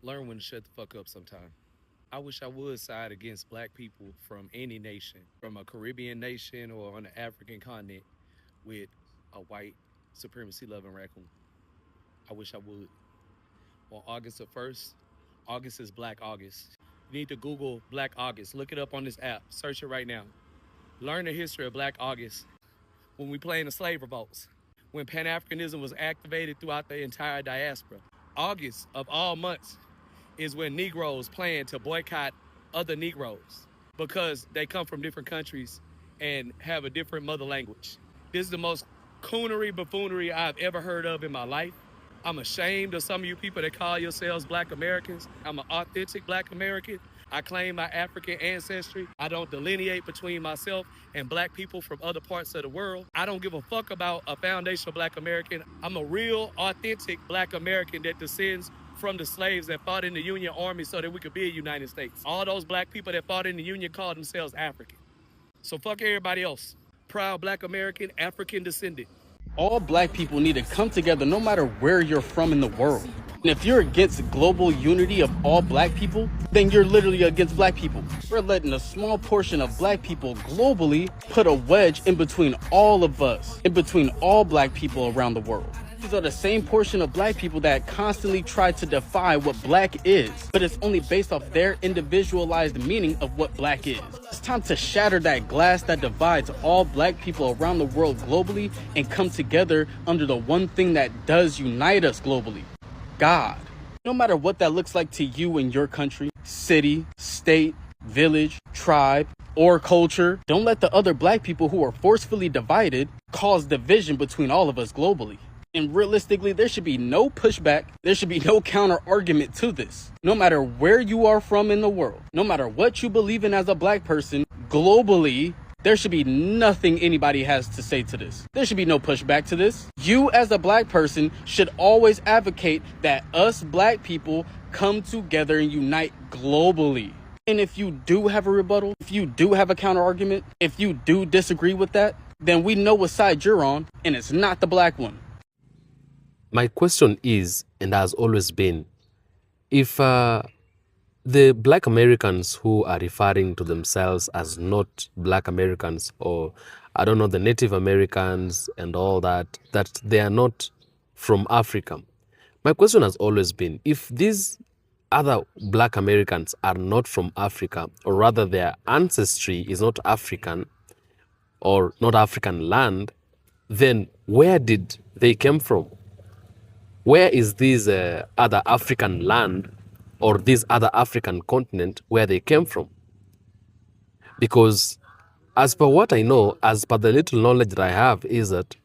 Learn when to shut the fuck up sometime. I wish I would side against black people from any nation, from a Caribbean nation or on the African continent with a white supremacy loving raccoon. I wish I would. On August the 1st, August is Black August. You need to Google Black August. Look it up on this app. Search it right now. Learn the history of Black August when we played in the slave revolts, when Pan Africanism was activated throughout the entire diaspora. August, of all months, is when Negroes plan to boycott other Negroes because they come from different countries and have a different mother language. This is the most coonery, buffoonery I've ever heard of in my life. I'm ashamed of some of you people that call yourselves Black Americans. I'm an authentic Black American. I claim my African ancestry. I don't delineate between myself and Black people from other parts of the world. I don't give a fuck about a foundational Black American. I'm a real, authentic Black American that descends from the slaves that fought in the Union Army so that we could be a United States. All those Black people that fought in the Union called themselves African. So fuck everybody else. Proud Black American, African descendant. All black people need to come together no matter where you're from in the world. And if you're against global unity of all black people, then you're literally against black people. We're letting a small portion of black people globally put a wedge in between all of us, in between all black people around the world. These are the same portion of black people that constantly try to defy what black is, but it's only based off their individualized meaning of what black is. It's time to shatter that glass that divides all black people around the world globally and come together under the one thing that does unite us globally: God. No matter what that looks like to you in your country, city, state, village, tribe, or culture, don't let the other black people who are forcefully divided cause division between all of us globally. And realistically, there should be no pushback. There should be no counter argument to this. No matter where you are from in the world, no matter what you believe in as a black person, globally, there should be nothing anybody has to say to this. There should be no pushback to this. You as a black person should always advocate that us black people come together and unite globally. And if you do have a rebuttal, if you do have a counter argument, if you do disagree with that, then we know what side you're on, and it's not the black one. My question is, and has always been, if the black Americans who are referring to themselves as not black Americans, or I don't know, the Native Americans and all that, that they are not from Africa. My question has always been, if these other black Americans are not from Africa, or rather their ancestry is not African or not African land, then where did they come from? Where is this other African land or this other African continent where they came from? Because as per what I know, as per the little knowledge that I have, is that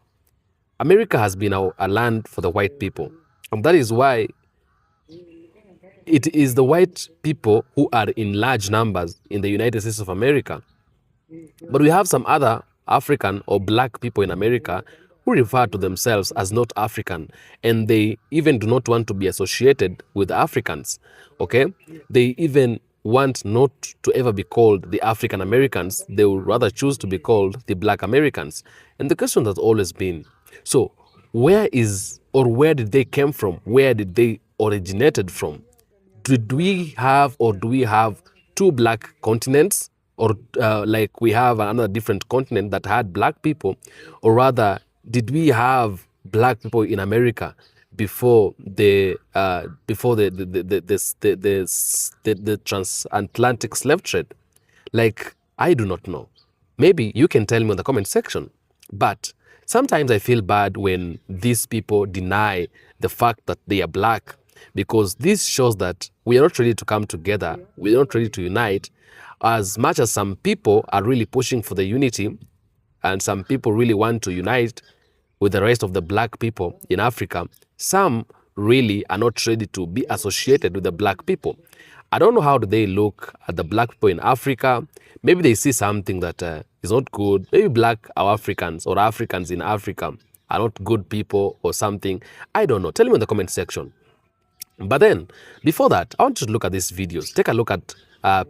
America has been a land for the white people. And that is why it is the white people who are in large numbers in the United States of America. But we have some other African or black people in America who refer to themselves as not African, and they even do not want to be associated with Africans, okay? They even want not to ever be called the African Americans. They would rather choose to be called the black Americans. And the question has always been, so where is, or where did they come from? Where did they originated from? Did we have, or do we have two black continents? Or like we have another different continent that had black people? Or rather, did we have black people in America before the transatlantic slave trade? Like, I do not know. Maybe you can tell me in the comment section. But sometimes I feel bad when these people deny the fact that they are black, because this shows that we are not ready to come together. We are not ready to unite. As much as some people are really pushing for the unity, and some people really want to unite with the rest of the black people in Africa, some really are not ready to be associated with the black people. I don't know how do they look at the black people in Africa. Maybe they see something that is not good. Maybe black or Africans or Africans in Africa are not good people or something. I don't know. Tell me in the comment section. But then, before that, I want you to look at these videos. Take a look at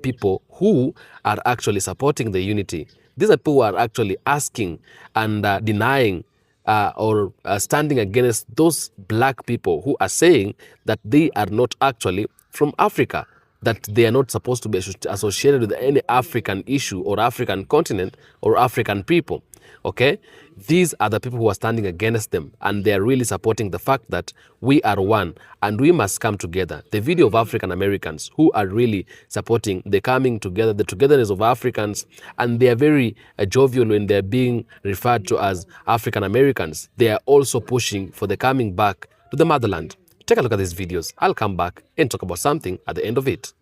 people who are actually supporting the unity. These are people who are actually asking and denying or standing against those black people who are saying that they are not actually from Africa, that they are not supposed to be associated with any African issue or African continent or African people. Okay? These are the people who are standing against them, and they are really supporting the fact that we are one and we must come together. The video of African Americans who are really supporting the coming together, the togetherness of Africans, and they are very jovial when they're being referred to as African Americans. They are also pushing for the coming back to the motherland. Take a look at these videos. I'll come back and talk about something at the end of it.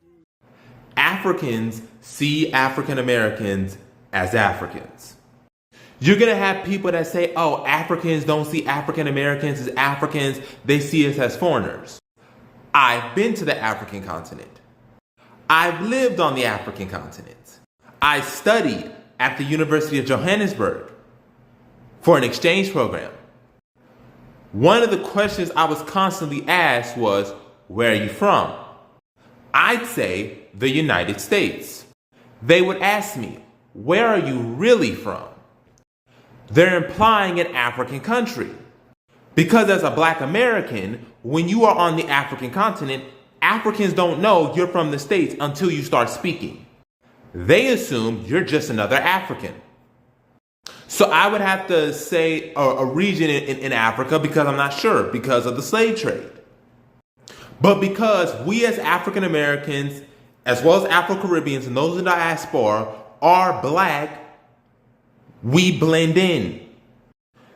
Africans see African Americans as Africans. You're going to have people that say, oh, Africans don't see African Americans as Africans, they see us as foreigners. I've been to the African continent. I've lived on the African continent. I studied at the University of Johannesburg for an exchange program. One of the questions I was constantly asked was, where are you from? I'd say the United States. They would ask me, where are you really from? They're implying an African country. Because as a Black American, when you are on the African continent, Africans don't know you're from the States until you start speaking. They assume you're just another African. So I would have to say a region in Africa because I'm not sure, because of the slave trade. But because we as African Americans, as well as Afro-Caribbeans and those in the diaspora, are Black, we blend in.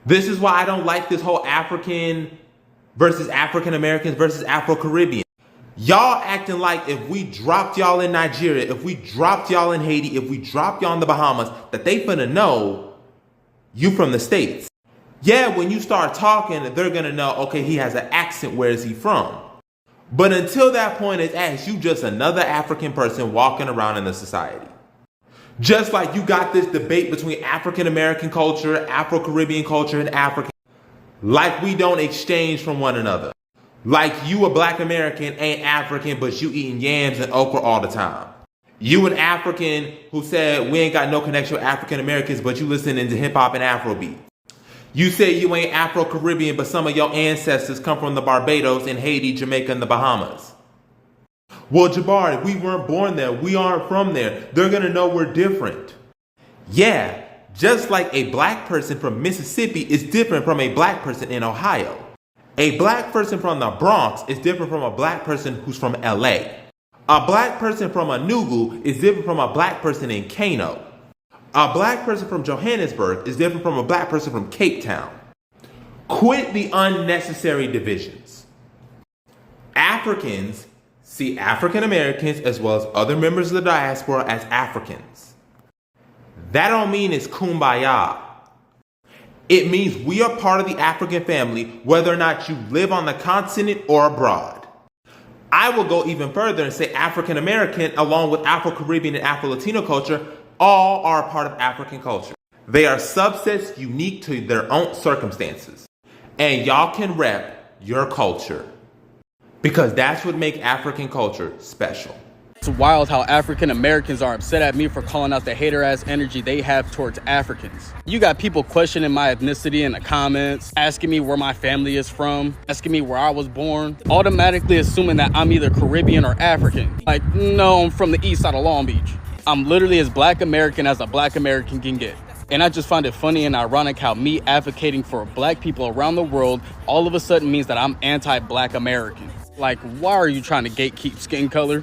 This is why I don't like this whole African versus African Americans versus Afro-Caribbean. Y'all acting like if we dropped y'all in Nigeria, if we dropped y'all in Haiti, if we dropped y'all in the Bahamas, that they finna know you from the States. Yeah, when you start talking, they're gonna know, okay, he has an accent, where is he from? But until that point is asked, you just another African person walking around in the society. Just like you got this debate between African American culture, Afro-Caribbean culture, and African. Like we don't exchange from one another. Like you a Black American ain't African, but you eating yams and okra all the time. You an African who said we ain't got no connection with African Americans, but you listening to hip hop and Afrobeat. You say you ain't Afro-Caribbean, but some of your ancestors come from the Barbados and Haiti, Jamaica, and the Bahamas. Well, Jabari, we weren't born there. We aren't from there. They're going to know we're different. Yeah, just like a Black person from Mississippi is different from a Black person in Ohio. A Black person from the Bronx is different from a Black person who's from LA. A Black person from Enugu is different from a Black person in Kano. A Black person from Johannesburg is different from a Black person from Cape Town. Quit the unnecessary divisions. Africans see African Americans as well as other members of the diaspora as Africans. That don't mean it's kumbaya. It means we are part of the African family whether or not you live on the continent or abroad. I will go even further and say African American along with Afro-Caribbean and Afro-Latino culture all are a part of African culture. They are subsets unique to their own circumstances. And y'all can rep your culture. Because that's what makes African culture special. It's wild how African Americans are upset at me for calling out the hater-ass energy they have towards Africans. You got people questioning my ethnicity in the comments, asking me where my family is from, asking me where I was born, automatically assuming that I'm either Caribbean or African. Like, no, I'm from the east side of Long Beach. I'm literally as Black American as a Black American can get. And I just find it funny and ironic how me advocating for Black people around the world all of a sudden means that I'm anti-Black American. Like, why are you trying to gatekeep skin color?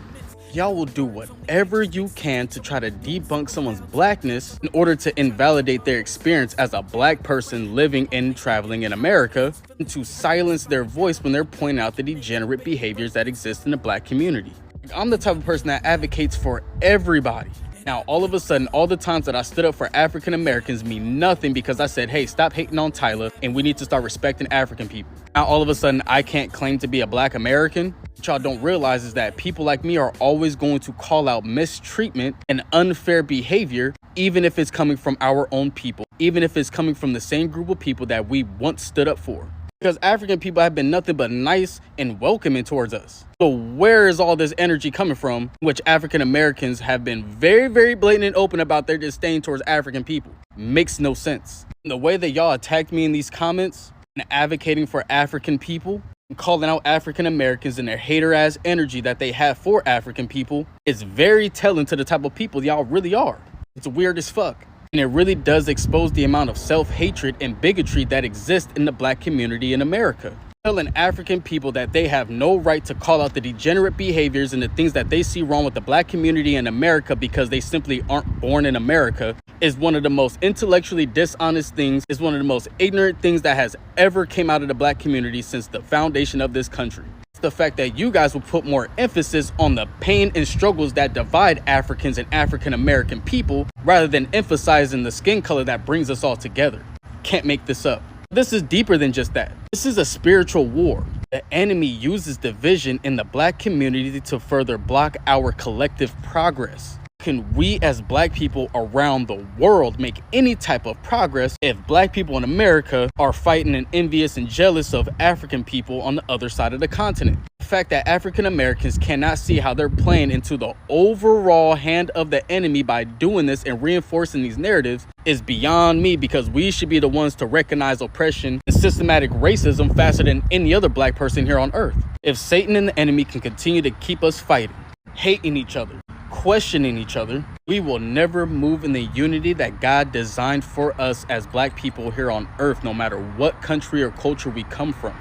Y'all will do whatever you can to try to debunk someone's Blackness in order to invalidate their experience as a Black person living and traveling in America, and to silence their voice when they're pointing out the degenerate behaviors that exist in the Black community. I'm the type of person that advocates for everybody. Now, all of a sudden, all the times that I stood up for African Americans mean nothing because I said, hey, stop hating on Tyler and we need to start respecting African people. Now, all of a sudden, I can't claim to be a Black American. What y'all don't realize is that people like me are always going to call out mistreatment and unfair behavior, even if it's coming from our own people, even if it's coming from the same group of people that we once stood up for. Because African people have been nothing but nice and welcoming towards us. So where is all this energy coming from, which African Americans have been very, very blatant and open about their disdain towards African people? Makes no sense. The way that y'all attacked me in these comments and advocating for African people calling out African Americans and their hater ass energy that they have for African people is very telling to the type of people y'all really are. It's weird as fuck. And it really does expose the amount of self-hatred and bigotry that exists in the black community in America. Telling African people that they have no right to call out the degenerate behaviors and the things that they see wrong with the black community in America because they simply aren't born in America is one of the most intellectually dishonest things, is one of the most ignorant things that has ever came out of the black community since the foundation of this country. The fact that you guys will put more emphasis on the pain and struggles that divide Africans and African American people rather than emphasizing the skin color that brings us all together. Can't make this up. This is deeper than just that. This is a spiritual war. The enemy uses division in the black community to further block our collective progress. Can we as black people around the world make any type of progress if black people in America are fighting and envious and jealous of African people on the other side of the continent? The fact that African Americans cannot see how they're playing into the overall hand of the enemy by doing this and reinforcing these narratives is beyond me, because we should be the ones to recognize oppression and systematic racism faster than any other black person here on earth. If Satan and the enemy can continue to keep us fighting, hating each other, questioning each other, we will never move in the unity that God designed for us as black people here on earth, no matter what country or culture we come from.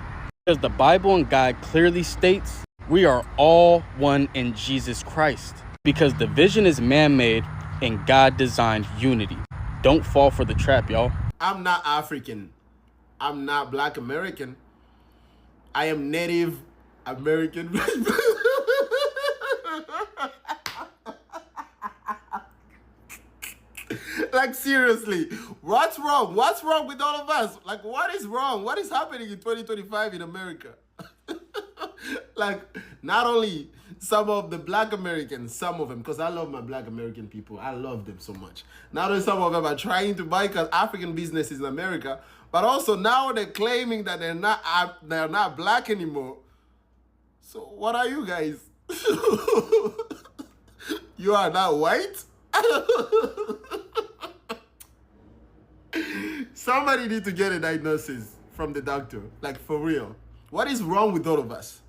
Because the Bible and God clearly states we are all one in Jesus Christ. Because division is man-made and God designed unity. Don't fall for the trap, y'all. I'm not African. I'm not Black American. I am Native American. Like, seriously, what's wrong? What's wrong with all of us? Like, what is wrong? What is happening in 2025 in America? Like, not only some of the Black Americans, some of them, because I love my Black American people. I love them so much. Not only some of them are trying to boycott African businesses in America, but also now they're claiming that they're not Black anymore. So what are you guys? You are not white? Somebody need to get a diagnosis from the doctor. Like, for real. What is wrong with all of us?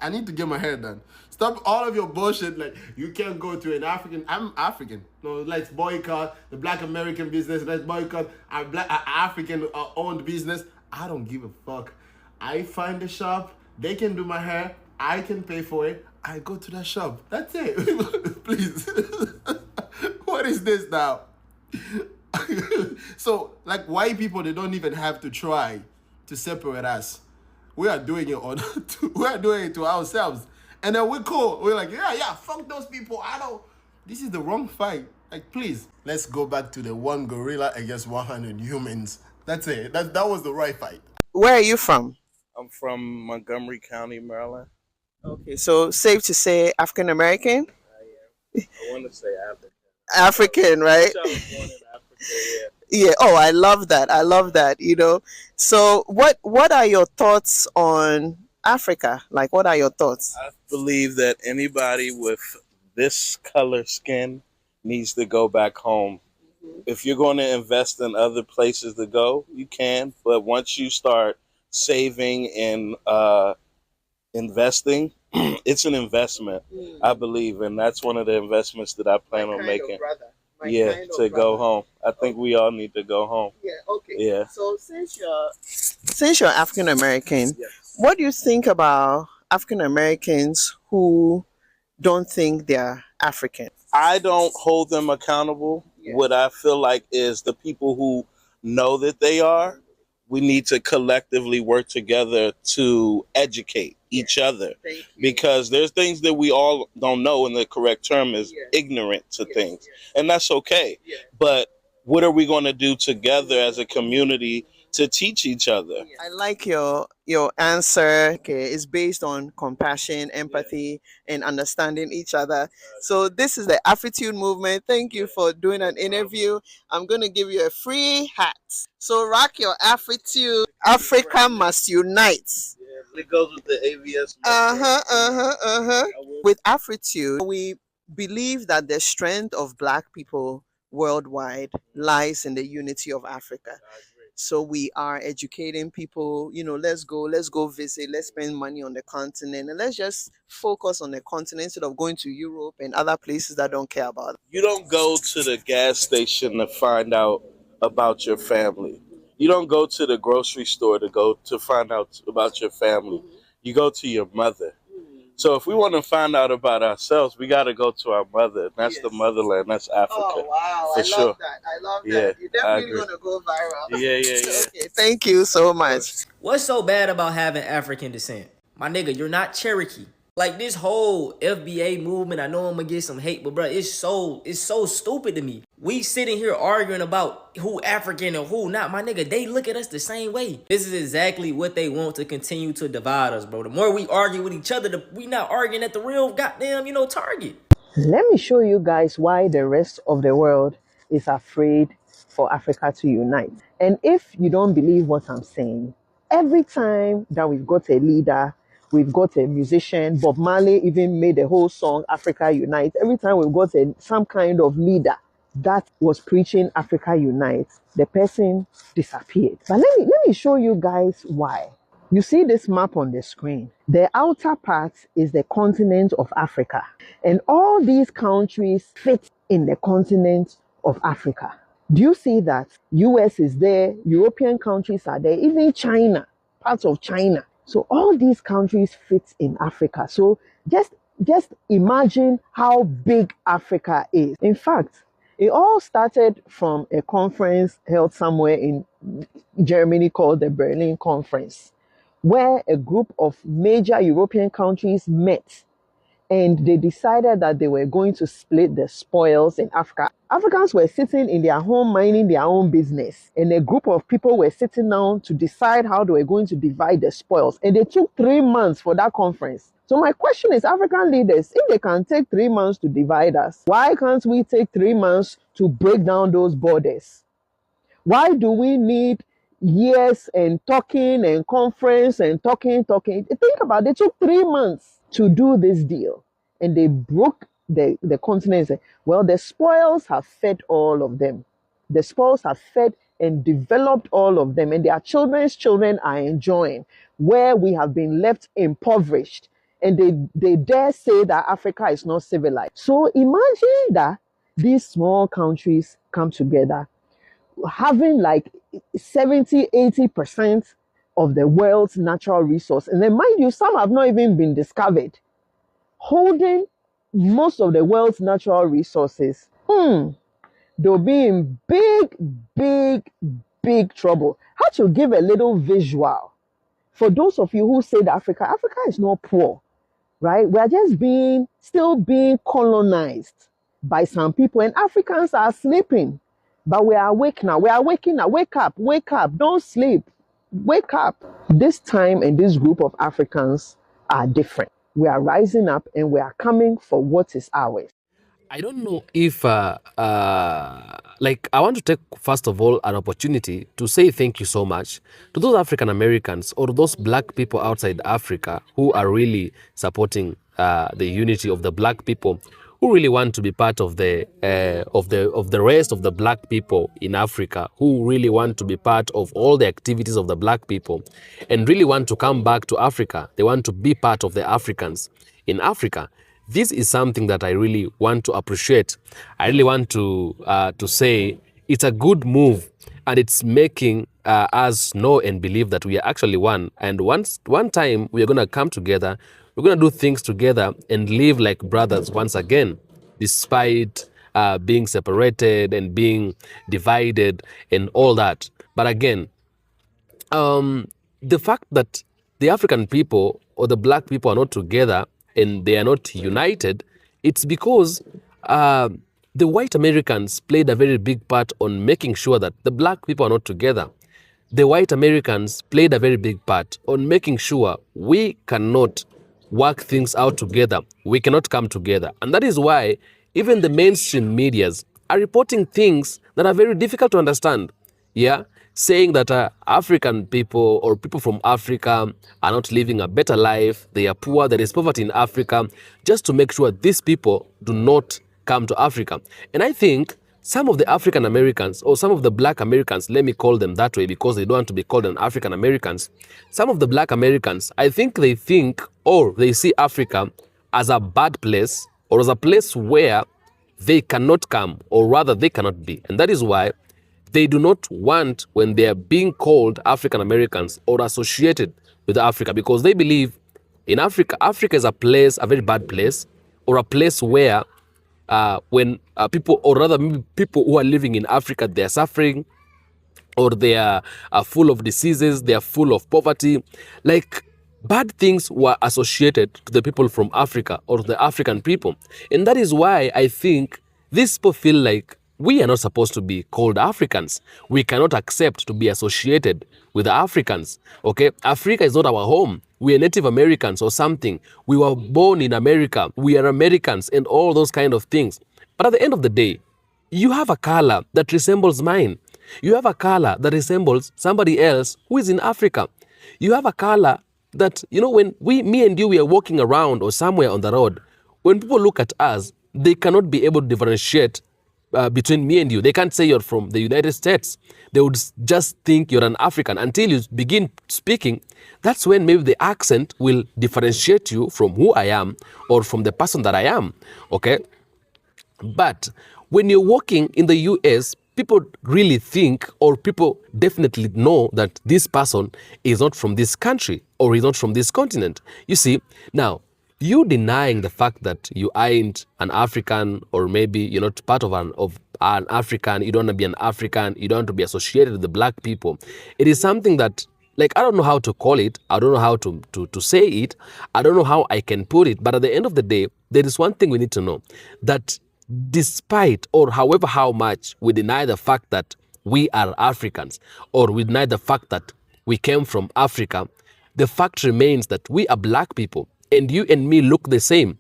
I need to get my hair done. Stop all of your bullshit. Like, you can't go to an African. I'm African. No, let's boycott the Black American business. Let's boycott our African owned business. I don't give a fuck. I find a shop. They can do my hair. I can pay for it. I go to that shop. That's it. Please. What is this now? So, like, white people, they don't even have to try to separate us. We are doing it we are doing it to ourselves. And then we're cool. We're like, yeah, fuck those people. This is the wrong fight. Like, please, let's go back to the one gorilla against 100 humans. That's it. That was the right fight. Where are you from? I'm from Montgomery County, Maryland. Okay, so safe to say African American? I want to say African. African, right? I was born in Africa, yeah. Yeah. Oh, I love that. I love that. So what are your thoughts on Africa? Like, what are your thoughts? I believe that anybody with this color skin needs to go back home. If you're going to invest in other places to go, you can. But once you start saving and investing, it's an investment, I believe. And that's one of the investments that I plan on making. To go home. I think we all need to go home. Yeah, okay. Yeah. So since you're African American, what do you think about African Americans who don't think they're African? I don't hold them accountable. Yeah. What I feel like is the people who know that they are, we need to collectively work together to educate each other, because there's things that we all don't know, and the correct term is ignorant to things, and that's okay. But what are we going to do together as a community to teach each other? I like your answer. Okay, it's based on compassion, empathy, and understanding each other. So this is the Afritude movement. Thank you for doing an interview. I'm going to give you a free hat. So rock your Afritude. Africa must unite. It goes with the AVS. With Afritude, we believe that the strength of Black people worldwide lies in the unity of Africa. So we are educating people, let's go visit, let's spend money on the continent, and let's just focus on the continent instead of going to Europe and other places that don't care about it. You don't go to the gas station to find out about your family. You don't go to the grocery store to find out about your family. You go to your mother. So if we want to find out about ourselves, we got to go to our mother. That's the motherland. That's Africa. Oh, wow. For sure. Love that. I love Yeah, that. You're I definitely agree. going to go viral. Yeah. Okay, thank you so much. What's so bad about having African descent? My nigga, you're not Cherokee. Like this whole FBA movement, I know I'm gonna get some hate, but bro, it's so stupid to me. We sitting here arguing about who African and who not. My nigga, they look at us the same way. This is exactly what they want to continue to divide us, bro. The more we argue with each other, we not arguing at the real goddamn, target. Let me show you guys why the rest of the world is afraid for Africa to unite. And if you don't believe what I'm saying, every time that we've got a leader, we've got a musician, Bob Marley even made a whole song, Africa Unite. Every time we've got some kind of leader that was preaching Africa Unite, the person disappeared. But let me show you guys why. You see this map on the screen. The outer part is the continent of Africa. And all these countries fit in the continent of Africa. Do you see that? US is there, European countries are there, even China, parts of China. So all these countries fit in Africa. So just imagine how big Africa is. In fact, it all started from a conference held somewhere in Germany called the Berlin Conference, where a group of major European countries met and they decided that they were going to split the spoils in Africa. Africans were sitting in their home minding their own business, and a group of people were sitting down to decide how they were going to divide the spoils. And they took 3 months for that conference. So my question is, African leaders, if they can take 3 months to divide us, why can't we take 3 months to break down those borders? Why do we need years and talking and conference and talking? Think about it. They took 3 months to do this deal, and they broke the continent. Well, the spoils have fed all of them. The spoils have fed and developed all of them, and their children's children are enjoying where we have been left impoverished. And they dare say that Africa is not civilized. So imagine that these small countries come together, having like 70-80% of the world's natural resource. And then mind you, some have not even been discovered. Holding most of the world's natural resources, they'll be in big trouble. How to give a little visual for those of you who say that Africa is not poor, right? We are just still being colonized by some people, and Africans are sleeping. But we are awake now. We are waking up. Wake up. Don't sleep. Wake up. This time and this group of Africans are different. We are rising up and we are coming for what is ours. I don't know if, I want to take, first of all, an opportunity to say thank you so much to those African Americans or those black people outside Africa who are really supporting the unity of the black people, who really want to be part of the rest of the black people in Africa, who really want to be part of all the activities of the black people and really want to come back to Africa. They want to be part of the Africans in Africa. This is something that I really want to appreciate. I really want to say it's a good move, and it's making us know and believe that we are actually one. And one time we are going to come together. We're going to do things together and live like brothers once again, despite being separated and being divided and all that. But again, the fact that the African people or the black people are not together and they are not united, it's because the white Americans played a very big part on making sure that the black people are not together. The white Americans played a very big part on making sure we cannot work things out together. We cannot come together. And that is why even the mainstream medias are reporting things that are very difficult to understand. Yeah, saying that African people or people from Africa are not living a better life. They are poor. There is poverty in Africa, just to make sure these people do not come to Africa. And I think some of the African Americans, or some of the black Americans, let me call them that way because they don't want to be called an African Americans. Some of the black Americans, I think they think or they see Africa as a bad place or as a place where they cannot come, or rather they cannot be. And that is why they do not want, when they are being called African Americans or associated with Africa, because they believe in Africa, Africa is a place, a very bad place, or a place where when people, or rather people who are living in Africa, they are suffering, or they are full of diseases, they are full of poverty. Like, bad things were associated to the people from Africa or the African people. And that is why I think these people feel like we are not supposed to be called Africans. We cannot accept to be associated with the Africans. Okay? Africa is not our home. We are Native Americans or something. We were born in America. We are Americans and all those kind of things. But at the end of the day, you have a color that resembles mine. You have a color that resembles somebody else who is in Africa. You have a color that, you know, when me and you, we are walking around or somewhere on the road, when people look at us, they cannot be able to differentiate between me and you. They can't say you're from the United States. They would just think you're an African until you begin speaking. That's when maybe the accent will differentiate you from who I am or from the person that I am. Okay? But when you're walking in the US, people really think, or people definitely know, that this person is not from this country or is not from this continent. You see, now, you denying the fact that you ain't an African, or maybe you're not part of an African, you don't want to be an African, you don't want to be associated with the black people. It is something that, like, I don't know how to call it, I don't know how to say it, I don't know how I can put it, but at the end of the day, there is one thing we need to know, that despite, or however how much we deny the fact that we are Africans, or we deny the fact that we came from Africa, the fact remains that we are black people, and you and me look the same.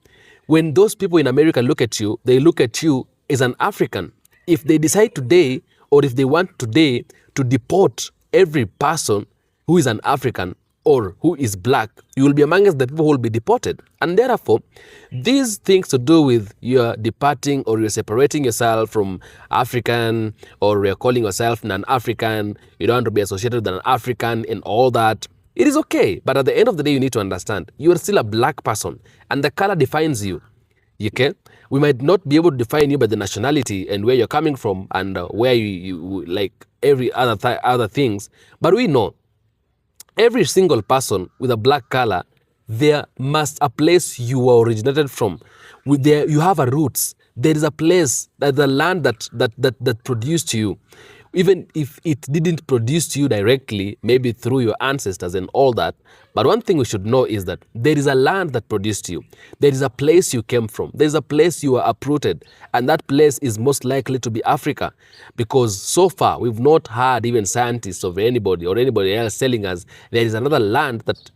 When those people in America look at you, they look at you as an African. If they decide today, or if they want today to deport every person who is an African or who is black, you will be amongst the people who will be deported. And therefore, these things to do with your departing, or you're separating yourself from African, or you're calling yourself an African, you don't want to be associated with an African and all that, it is okay. But at the end of the day, you need to understand, you are still a black person, and the color defines you. Okay? We might not be able to define you by the nationality and where you're coming from and where you like every other things, but we know every single person with a black color, there must a place you are originated from. You have a roots. There is a place, that the land that produced you. Even if it didn't produce you directly, maybe through your ancestors and all that. But one thing we should know is that there is a land that produced you. There is a place you came from. There is a place you are uprooted. And that place is most likely to be Africa. Because so far, we've not had even scientists or anybody else telling us there is another land that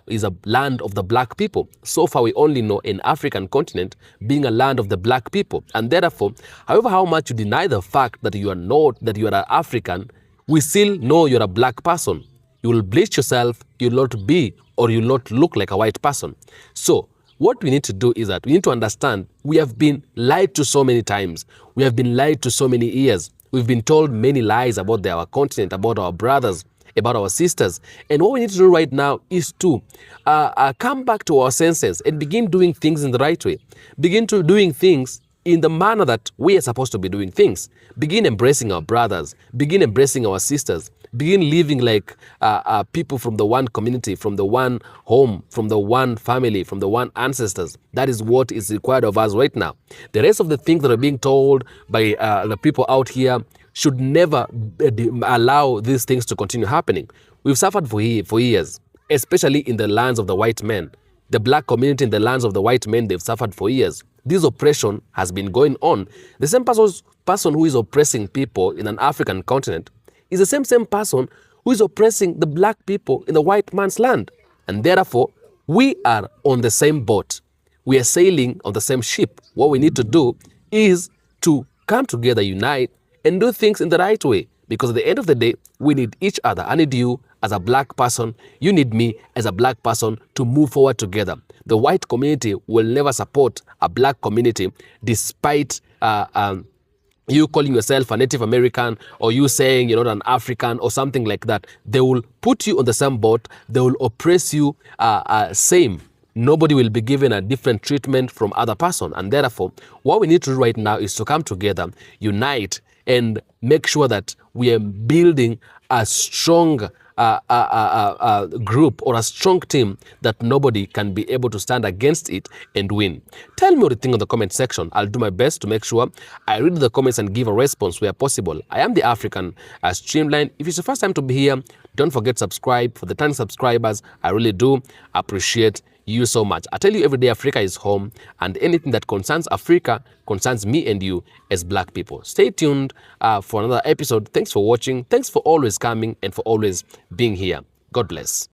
is a land of the black people. So far, we only know an African continent being a land of the black people. And therefore, however how much you deny the fact that you are not, that you are an African, we still know you're a black person. You will bleach yourself, you will not be, or you will not look like a white person. So, what we need to do is that we need to understand we have been lied to so many times. We have been lied to so many years. We've been told many lies about our continent, about our brothers, about our sisters. And what we need to do right now is to come back to our senses and begin doing things in the right way. Begin to doing things in the manner that we are supposed to be doing things. Begin embracing our brothers. Begin embracing our sisters. Begin living like people from the one community, from the one home, from the one family, from the one ancestors. That is what is required of us right now. The rest of the things that are being told by the people out here should never allow these things to continue happening. We've suffered for years, especially in the lands of the white men. The black community in the lands of the white men, they've suffered for years. This oppression has been going on. The same person who is oppressing people in an African continent is the same person who is oppressing the black people in the white man's land. And therefore, we are on the same boat. We are sailing on the same ship. What we need to do is to come together, unite, and do things in the right way. Because at the end of the day, we need each other. I need you as a black person. You need me as a black person to move forward together. The white community will never support a black community despite you calling yourself a Native American or you saying you're not an African or something like that, they will put you on the same boat. They will oppress you same. Nobody will be given a different treatment from other person. And therefore, what we need to do right now is to come together, unite, and make sure that we are building a strong group or a strong team that nobody can be able to stand against it and win. Tell me what you think in the comment section. I'll do my best to make sure I read the comments and give a response where possible. I am the African Streamline. If it's your first time to be here, don't forget to subscribe. For the 10 subscribers, I really do appreciate you so much. I tell you every day, Africa is home, and anything that concerns Africa concerns me and you as black people. Stay tuned for another episode. Thanks for watching. Thanks for always coming and for always being here. God bless.